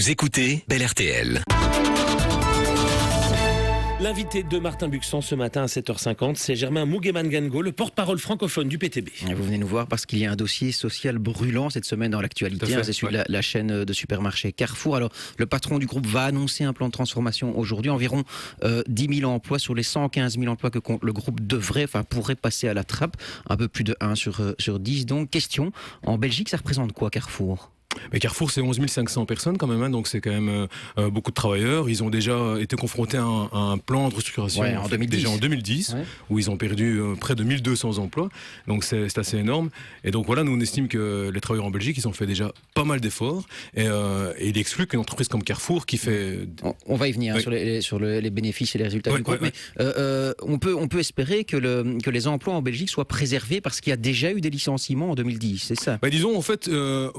Vous écoutez Bel RTL. L'invité de Martin Buxan ce matin à 7h50, c'est Germain Mugemangango, le porte-parole francophone du PTB. Vous venez nous voir parce qu'il y a un dossier social brûlant cette semaine dans l'actualité. C'est celui de la chaîne de supermarchés Carrefour. Alors, le patron du groupe va annoncer un plan de transformation aujourd'hui. Environ 10 000 emplois sur les 115 000 emplois que le groupe pourrait passer à la trappe. Un peu plus de 1 sur 10. Donc, question, en Belgique, ça représente quoi Carrefour ? Mais Carrefour, c'est 11 500 personnes quand même, donc c'est quand même beaucoup de travailleurs. Ils ont déjà été confrontés à un plan de restructuration déjà en 2010, où ils ont perdu près de 1200 emplois. Donc c'est assez énorme. Et donc voilà, nous on estime que les travailleurs en Belgique, ils ont fait déjà pas mal d'efforts. Et il exclut qu'une entreprise comme Carrefour qui fait... On va y venir sur les bénéfices et les résultats du groupe. Mais on peut espérer que les emplois en Belgique soient préservés parce qu'il y a déjà eu des licenciements en 2010, c'est ça ? Disons, en fait,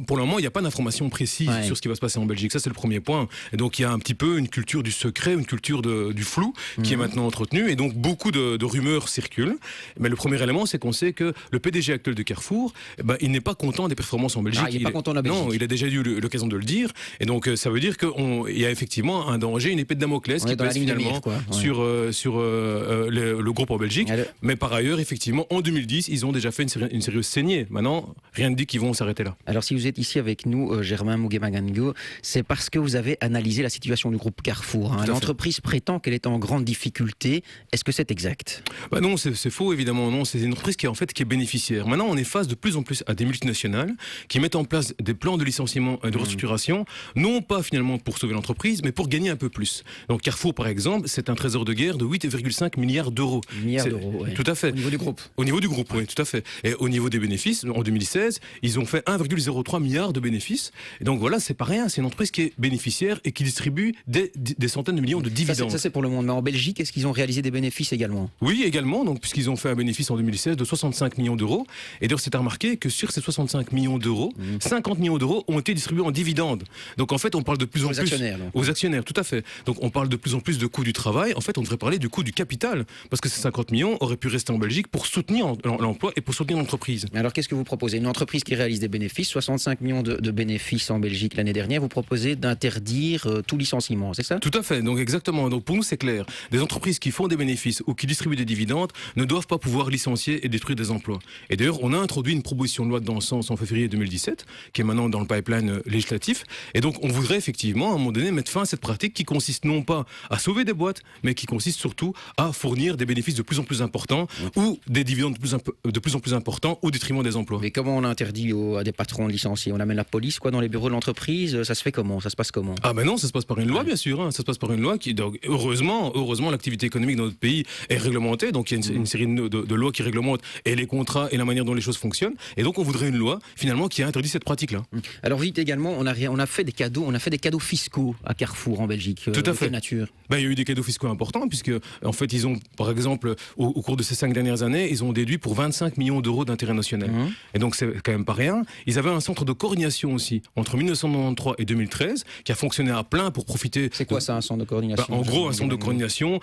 pour le moment, il n'y a pas d'informations précises sur ce qui va se passer en Belgique. Ça, c'est le premier point. Et donc, il y a un petit peu une culture du secret, une culture du flou qui est maintenant entretenue. Et donc, beaucoup de rumeurs circulent. Mais le premier élément, c'est qu'on sait que le PDG actuel de Carrefour, il n'est pas content des performances en Belgique. Il n'est pas content de la Belgique. Non, il a déjà eu l'occasion de le dire. Et donc, ça veut dire qu'il y a effectivement un danger, une épée de Damoclès qui pèse finalement sur le groupe en Belgique. Mais par ailleurs, effectivement, en 2010, ils ont déjà fait une sérieuse saignée. Maintenant, rien ne dit qu'ils vont s'arrêter là. Alors, si vous êtes ici avec nous, Germain Mugemangango, c'est parce que vous avez analysé la situation du groupe Carrefour. L'entreprise prétend qu'elle est en grande difficulté. Est-ce que c'est exact ? Non, c'est faux, évidemment. Non, c'est une entreprise qui est bénéficiaire. Maintenant, on est face de plus en plus à des multinationales qui mettent en place des plans de licenciement et de restructuration, non pas finalement pour sauver l'entreprise, mais pour gagner un peu plus. Donc Carrefour, par exemple, c'est un trésor de guerre de 8,5 milliards d'euros. Tout à fait. Au niveau du groupe. Au niveau du groupe, oui, tout à fait. Et au niveau des bénéfices, en 2016, ils ont fait 1,03 milliard de bénéfices. Et donc voilà, c'est pas rien, c'est une entreprise qui est bénéficiaire et qui distribue des centaines de millions de dividendes. Ça c'est pour le monde, mais en Belgique, est-ce qu'ils ont réalisé des bénéfices également ? Oui, également, donc, puisqu'ils ont fait un bénéfice en 2016 de 65 millions d'euros. Et d'ailleurs, c'est à remarquer que sur ces 65 millions d'euros, 50 millions d'euros ont été distribués en dividendes. Donc en fait, on parle de plus en plus... Aux actionnaires, tout à fait. Donc on parle de plus en plus de coût du travail. En fait, on devrait parler du coût du capital, parce que ces 50 millions auraient pu rester en Belgique pour soutenir l'emploi et pour soutenir l'entreprise. Alors qu'est-ce que vous proposez ? Une entreprise qui réalise des bénéfices, 65 millions de bénéfices en Belgique l'année dernière, vous proposez d'interdire tout licenciement, c'est ça ? Tout à fait, donc exactement. Donc pour nous c'est clair, des entreprises qui font des bénéfices ou qui distribuent des dividendes ne doivent pas pouvoir licencier et détruire des emplois. Et d'ailleurs on a introduit une proposition de loi dans ce sens en février 2017, qui est maintenant dans le pipeline législatif. Et donc on voudrait effectivement à un moment donné mettre fin à cette pratique qui consiste non pas à sauver des boîtes, mais qui consiste surtout à fournir des bénéfices de plus en plus importants ou des dividendes de plus en plus importants au détriment des emplois. Mais comment on interdit à des patrons de licencier ? On amène la police dans les bureaux de l'entreprise, ça se fait comment ? Ça se passe comment ? Non, ça se passe par une loi bien sûr, ça se passe par une loi qui, donc, heureusement l'activité économique dans notre pays est réglementée, donc il y a une série de lois qui réglementent et les contrats et la manière dont les choses fonctionnent, et donc on voudrait une loi finalement qui interdit cette pratique-là. Alors vous dites également, on a fait des cadeaux fiscaux à Carrefour en Belgique. Tout à fait. De quelle nature ? Il y a eu des cadeaux fiscaux importants puisque en fait ils ont par exemple au cours de ces 5 dernières années, ils ont déduit pour 25 millions d'euros d'intérêt national. Et donc c'est quand même pas rien. Ils avaient un centre de coordination aussi entre 1993 et 2013 qui a fonctionné à plein pour profiter. C'est quoi ça, un centre de coordination ? En gros, un centre de coordination,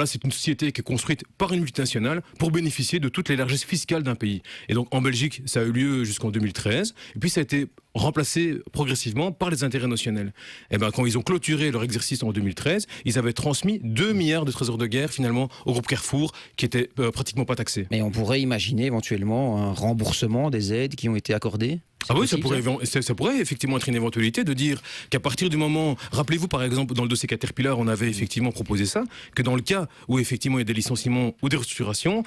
c'est une société qui est construite par une multinationale pour bénéficier de toutes les largesses fiscales d'un pays. Et donc en Belgique, ça a eu lieu jusqu'en 2013 et puis ça a été remplacé progressivement par les intérêts notionnels. Et quand ils ont clôturé leur exercice en 2013, ils avaient transmis 2 milliards de trésors de guerre finalement au groupe Carrefour qui était pratiquement pas taxé. Mais on pourrait imaginer éventuellement un remboursement des aides qui ont été accordées ? Ça pourrait effectivement être une éventualité de dire qu'à partir du moment, rappelez-vous par exemple dans le dossier Caterpillar, on avait effectivement proposé ça, que dans le cas où effectivement il y a des licenciements ou des restructurations,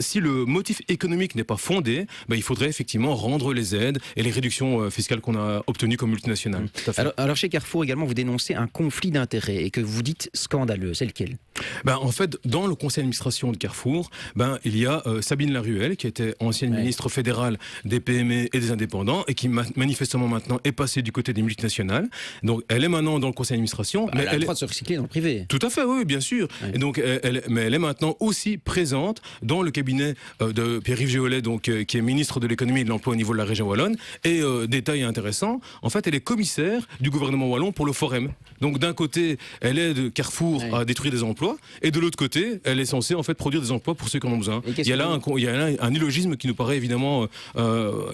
si le motif économique n'est pas fondé, il faudrait effectivement rendre les aides et les réductions fiscales qu'on a obtenues comme multinationales. Alors chez Carrefour également, vous dénoncez un conflit d'intérêts et que vous dites scandaleux, c'est lequel ? En fait, dans le conseil d'administration de Carrefour, il y a Sabine Laruelle qui était ancienne ministre fédérale des PME et des indépendants et qui manifestement maintenant est passée du côté des multinationales. Donc elle est maintenant dans le conseil d'administration. Mais elle a le droit de se recycler dans le privé. Tout à fait, oui, bien sûr. Et donc elle est maintenant aussi présente dans le cabinet de Pierre-Yves Géolet, donc qui est ministre de l'économie et de l'emploi au niveau de la région wallonne. Et détail intéressant, en fait, elle est commissaire du gouvernement wallon pour le Forum. Donc d'un côté, elle aide Carrefour à détruire des emplois, et de l'autre côté, elle est censée en fait produire des emplois pour ceux qui en ont besoin. Il y a là un illogisme qui nous paraît évidemment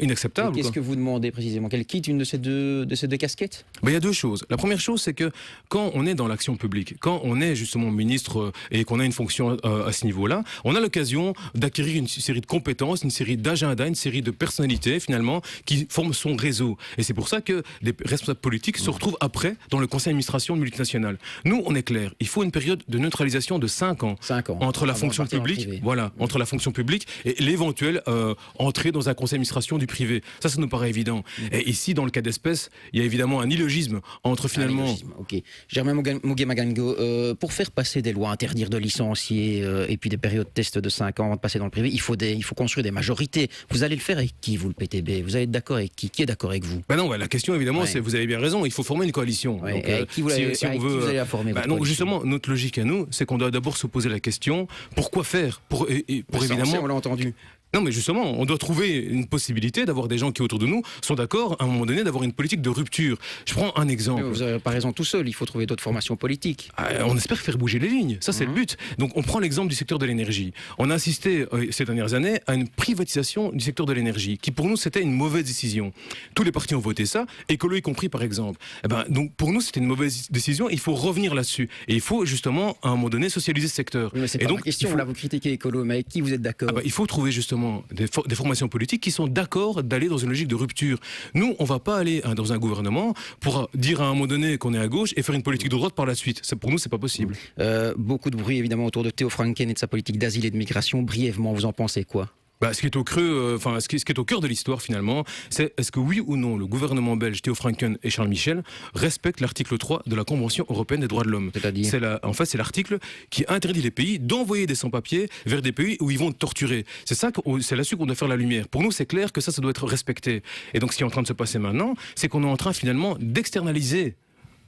inacceptable. Qu'est-ce que vous demander précisément? Qu'elle quitte une de ces deux casquettes? Il y a deux choses. La première chose, c'est que quand on est dans l'action publique, quand on est justement ministre et qu'on a une fonction à ce niveau-là, on a l'occasion d'acquérir une série de compétences, une série d'agendas, une série de personnalités finalement qui forment son réseau. Et c'est pour ça que des responsables politiques se retrouvent après dans le conseil d'administration de multinationales. Nous, on est clair, il faut une période de neutralisation de 5 ans, entre la fonction publique, entre la fonction publique et l'éventuelle entrée dans un conseil d'administration du privé. Ça nous paraît évident. Et ici, dans le cas d'espèce, il y a évidemment un illogisme entre finalement... Ok. Germain Mugué-Magango, pour faire passer des lois, interdire de licencier et puis des périodes de test de 5 ans avant de passer dans le privé, il faut construire des majorités. Vous allez le faire avec qui, vous, le PTB? Vous allez être d'accord avec qui? Qui est d'accord avec vous? Non, la question évidemment, c'est, vous avez bien raison, il faut former une coalition. Donc, qui vous allez la former? Justement, notre logique à nous, c'est qu'on doit d'abord se poser la question, pourquoi faire pour évidemment... On l'a entendu. Non, mais justement, on doit trouver une possibilité d'avoir des gens qui, autour de nous, sont d'accord, à un moment donné, d'avoir une politique de rupture. Je prends un exemple. Mais vous n'avez pas raison tout seul, il faut trouver d'autres formations politiques. On espère faire bouger les lignes, ça c'est le but. Donc on prend l'exemple du secteur de l'énergie. On a assisté ces dernières années à une privatisation du secteur de l'énergie, qui pour nous c'était une mauvaise décision. Tous les partis ont voté ça, écolo y compris par exemple. Donc pour nous c'était une mauvaise décision, il faut revenir là-dessus. Et il faut justement, à un moment donné, socialiser ce secteur. Mais c'est pas ma question, là vous critiquez écolo, mais avec qui vous êtes d'accord? Il faut trouver justement des formations politiques qui sont d'accord d'aller dans une logique de rupture. Nous, on ne va pas aller dans un gouvernement pour dire à un moment donné qu'on est à gauche et faire une politique de droite par la suite. Pour nous, c'est pas possible. Beaucoup de bruit évidemment autour de Theo Franken et de sa politique d'asile et de migration. Brièvement, vous en pensez quoi? Ce qui est au creux, ce qui est au cœur de l'histoire finalement, c'est est-ce que oui ou non le gouvernement belge, Theo Franken et Charles Michel respectent l'article 3 de la Convention européenne des droits de l'homme. C'est-à-dire c'est l'article qui interdit les pays d'envoyer des sans-papiers vers des pays où ils vont torturer. C'est là-dessus qu'on doit faire la lumière. Pour nous, c'est clair que ça doit être respecté. Et donc ce qui est en train de se passer maintenant, c'est qu'on est en train finalement d'externaliser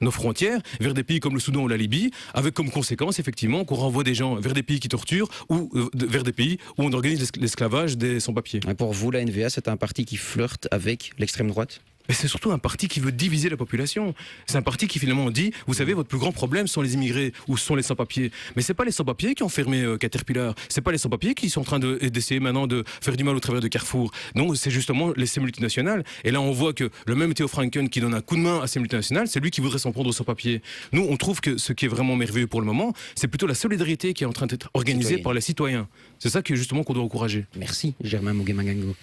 nos frontières vers des pays comme le Soudan ou la Libye, avec comme conséquence effectivement qu'on renvoie des gens vers des pays qui torturent ou vers des pays où on organise l'esclavage des sans-papiers. Pour vous, la NVA, c'est un parti qui flirte avec l'extrême droite? Mais c'est surtout un parti qui veut diviser la population. C'est un parti qui finalement dit, vous savez, votre plus grand problème sont les immigrés ou sont les sans-papiers. Mais c'est pas les sans-papiers qui ont fermé Caterpillar. C'est pas les sans-papiers qui sont en train d'essayer maintenant de faire du mal au travers de Carrefour. Non, c'est justement ces multinationales. Et là, on voit que le même Theo Franken qui donne un coup de main à ces multinationales, c'est lui qui voudrait s'en prendre aux sans-papiers. Nous, on trouve que ce qui est vraiment merveilleux pour le moment, c'est plutôt la solidarité qui est en train d'être organisée par les citoyens. C'est ça que justement qu'on doit encourager. Merci, Germain Mugué-Magango.